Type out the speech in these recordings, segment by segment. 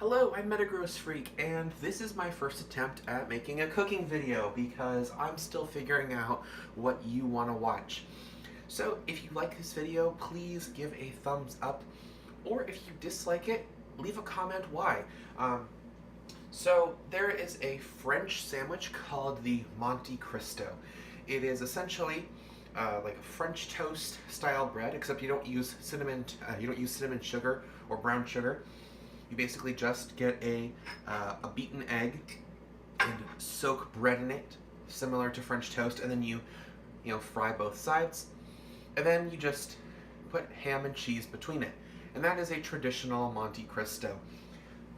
Hello, I'm Metagross Freak, and this is my first attempt at making a cooking video because I'm still figuring out what you want to watch. So if you like this video, please give a thumbs up, or if you dislike it, leave a comment why. So there is a French sandwich called the Monte Cristo. It is essentially like a French toast style bread, except you don't use cinnamon sugar or brown sugar. You basically just get a beaten egg and soak bread in it, similar to French toast, and then you fry both sides, and then you just put ham and cheese between it, and that is a traditional Monte Cristo.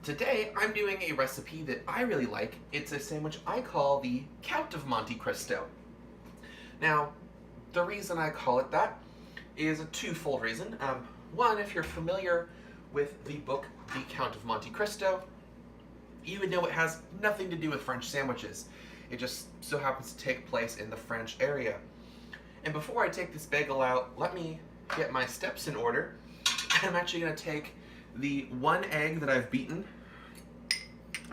Today I'm doing a recipe that I really like. It's a sandwich I call the Count of Monte Cristo. Now, the reason I call it that is a twofold reason. One, if you're familiar with the book The Count of Monte Cristo, you would know it has nothing to do with French sandwiches. It just so happens to take place in the French area. And before I take this bagel out, let me get my steps in order. I'm actually going to take the one egg that I've beaten.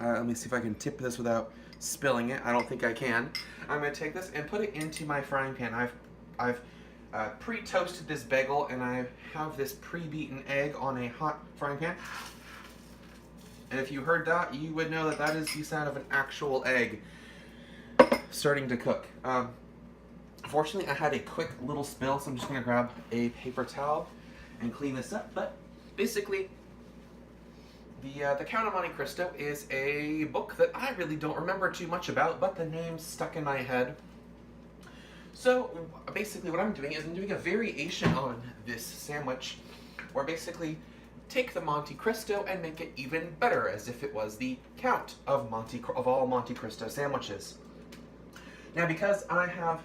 Let me see if I can tip this without spilling it. I don't think I can. I'm going to take this and put it into my frying pan. I've pre-toasted this bagel, and I have this pre-beaten egg on a hot frying pan. And if you heard that, you would know that that is the sound of an actual egg starting to cook. Fortunately, I had a quick little spill, so I'm just going to grab a paper towel and clean this up. But basically, the Count of Monte Cristo is a book that I really don't remember too much about, but the name's stuck in my head. So basically what I'm doing is I'm doing a variation on this sandwich, where basically take the Monte Cristo and make it even better, as if it was the Count of all Monte Cristo sandwiches. Now, because I have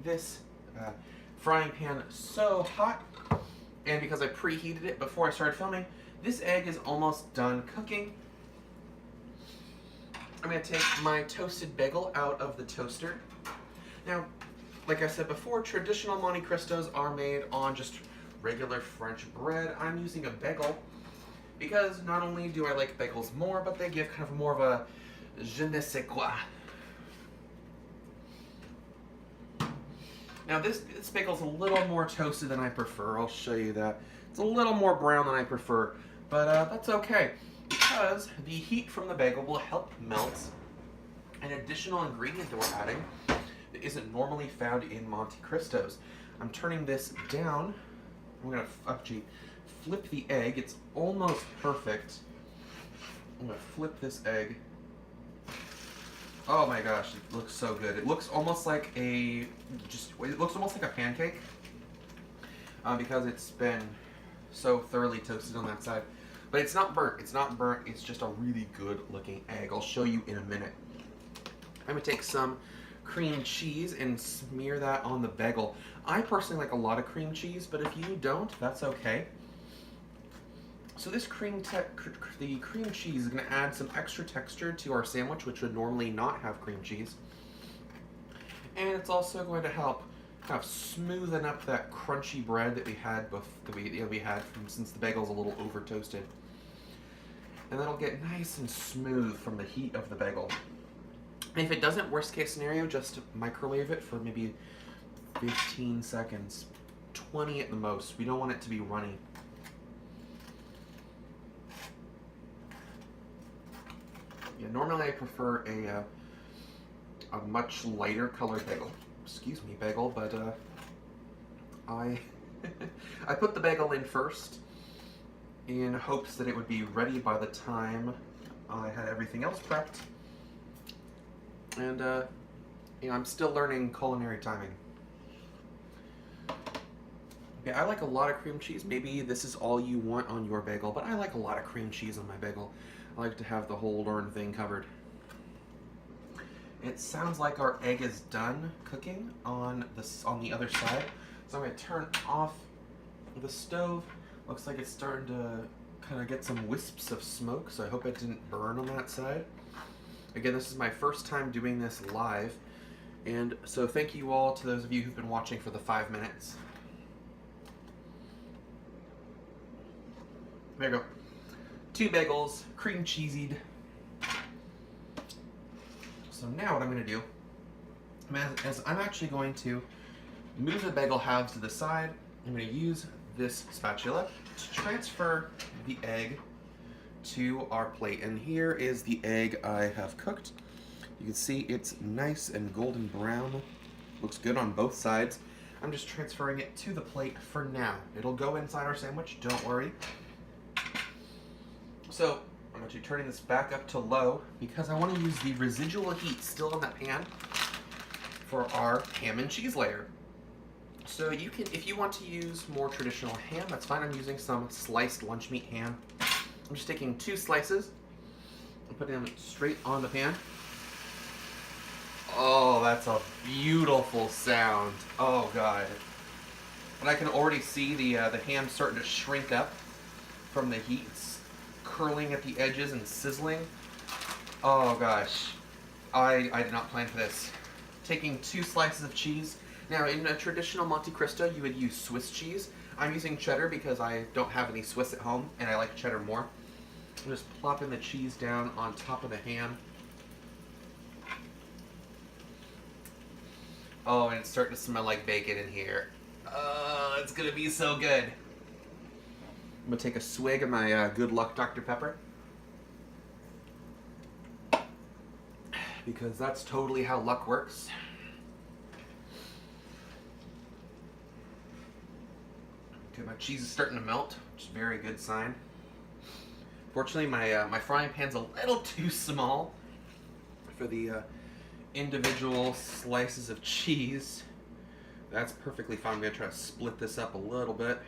this frying pan so hot, and because I preheated it before I started filming, this egg is almost done cooking. I'm going to take my toasted bagel out of the toaster. Now, like I said before, traditional Monte Cristos are made on just regular French bread. I'm using a bagel because not only do I like bagels more, but they give kind of more of a je ne sais quoi. Now this bagel's a little more toasted than I prefer. I'll show you that. It's a little more brown than I prefer, but that's okay, because the heat from the bagel will help melt an additional ingredient that we're adding that isn't normally found in Monte Cristos. I'm turning this down. I'm going to actually flip the egg. It's almost perfect. I'm going to flip this egg. Oh my gosh, it looks so good. It looks almost like a pancake because it's been so thoroughly toasted on that side. But it's not burnt. It's not burnt. It's just a really good looking egg. I'll show you in a minute. I'm going to take some cream cheese and smear that on the bagel. I personally like a lot of cream cheese, but if you don't, that's okay. So this the cream cheese is going to add some extra texture to our sandwich, which would normally not have cream cheese. And it's also going to help kind of smoothen up that crunchy bread that we had since the bagel's a little over toasted. And that'll get nice and smooth from the heat of the bagel. And if it doesn't, worst case scenario, just microwave it for maybe 15 seconds, 20 at the most. We don't want it to be runny. Yeah, normally I prefer a much lighter colored bagel. Excuse me, bagel, but I I put the bagel in first in hopes that it would be ready by the time I had everything else prepped. And I'm still learning culinary timing. Yeah, I like a lot of cream cheese. Maybe this is all you want on your bagel, but I like a lot of cream cheese on my bagel. I like to have the whole darn thing covered. It sounds like our egg is done cooking on the other side. So I'm going to turn off the stove. Looks like it's starting to kind of get some wisps of smoke, so I hope it didn't burn on that side. Again, this is my first time doing this live, and so thank you all to those of you who've been watching for the 5 minutes. There you go. 2 bagels, cream cheesied. So now what I'm going to do is I'm actually going to move the bagel halves to the side. I'm going to use this spatula to transfer the egg to our plate. And here is the egg I have cooked. You can see it's nice and golden brown. Looks good on both sides. I'm just transferring it to the plate for now. It'll go inside our sandwich, don't worry. So I'm actually turning this back up to low because I want to use the residual heat still in that pan for our ham and cheese layer. So you can, if you want to use more traditional ham, that's fine. I'm using some sliced lunch meat ham. I'm just taking 2 slices and putting them straight on the pan. Oh, that's a beautiful sound. Oh God. And I can already see the ham starting to shrink up from the heat. It's curling at the edges and sizzling. Oh gosh. I did not plan for this. Taking 2 slices of cheese. Now in a traditional Monte Cristo you would use Swiss cheese. I'm using cheddar because I don't have any Swiss at home and I like cheddar more. I'm just plopping the cheese down on top of the ham. Oh, and it's starting to smell like bacon in here. Oh, it's gonna be so good. I'm gonna take a swig of my Good Luck Dr. Pepper. Because that's totally how luck works. Okay, my cheese is starting to melt, which is a very good sign. Fortunately, my frying pan's a little too small for the individual slices of cheese. That's perfectly fine. I'm going to try to split this up a little bit.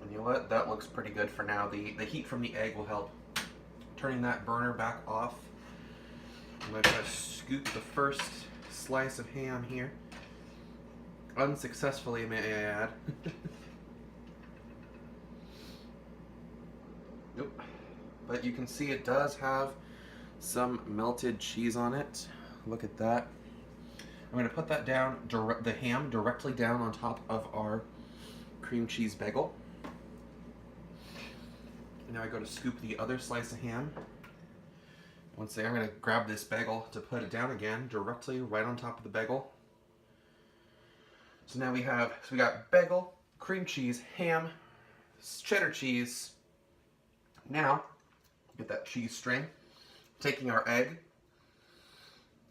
And you know what? That looks pretty good for now. The heat from the egg will help. Turning that burner back off. I'm going to try to scoop the first slice of ham here. Unsuccessfully, may I add. Nope. But you can see it does have some melted cheese on it. Look at that. I'm going to put that down, the ham directly down on top of our cream cheese bagel. And now I go to scoop the other slice of ham. Once again, I'm going to grab this bagel to put it down again, directly right on top of the bagel. So now we got bagel, cream cheese, ham, cheddar cheese. Now, get that cheese string, taking our egg,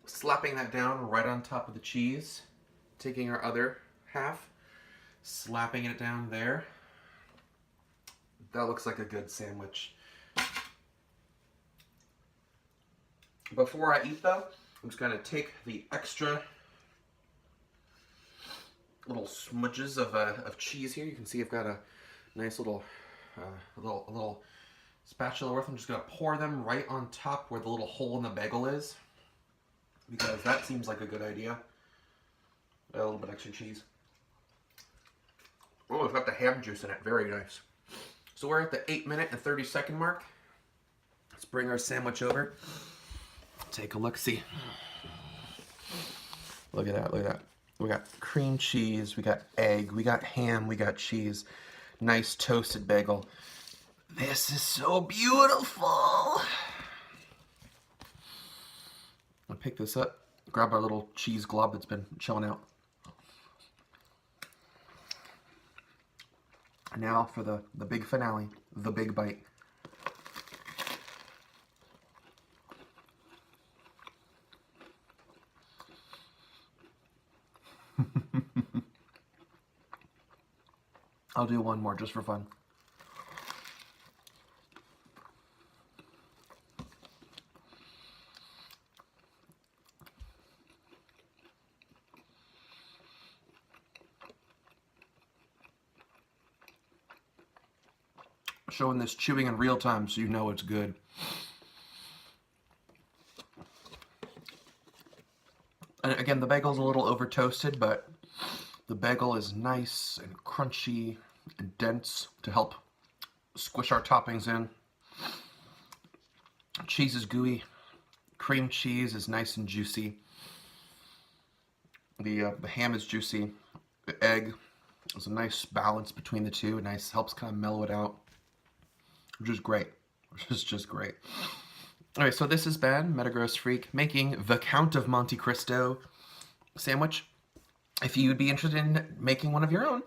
slapping that down right on top of the cheese, taking our other half, slapping it down there. That looks like a good sandwich. Before I eat though, I'm just going to take the extra little smudges of cheese here. You can see I've got a nice little spatula worth. I'm just going to pour them right on top where the little hole in the bagel is, because that seems like a good idea. A little bit extra cheese. Oh, it's got the ham juice in it. Very nice. So we're at the 8-minute and 30-second mark. Let's bring our sandwich over. Take a look-see. Look at that, look at that. We got cream cheese, we got egg, we got ham, we got cheese. Nice toasted bagel. This is so beautiful. I'll pick this up, grab our little cheese glob that's been chilling out. Now for the big finale, the big bite. I'll do one more just for fun. Showing this chewing in real time so you know it's good. And again, the bagel's a little over toasted, but the bagel is nice and crunchy and dense to help squish our toppings in. Cheese is gooey. Cream cheese is nice and juicy. The ham is juicy. The egg There's a nice balance between the two. Nice, helps kind of mellow it out, which is great. Which is just great. All right, so this has been Metagross Freak making the Count of Monte Cristo sandwich. If you'd be interested in making one of your own,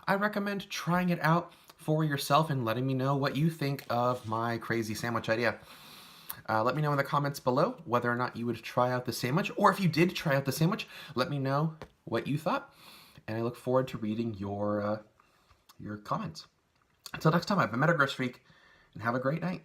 I recommend trying it out for yourself and letting me know what you think of my crazy sandwich idea. Let me know in the comments below whether or not you would try out the sandwich, or if you did try out the sandwich, let me know what you thought. And I look forward to reading your comments. Until next time, I've been Metagross Freak, and have a great night.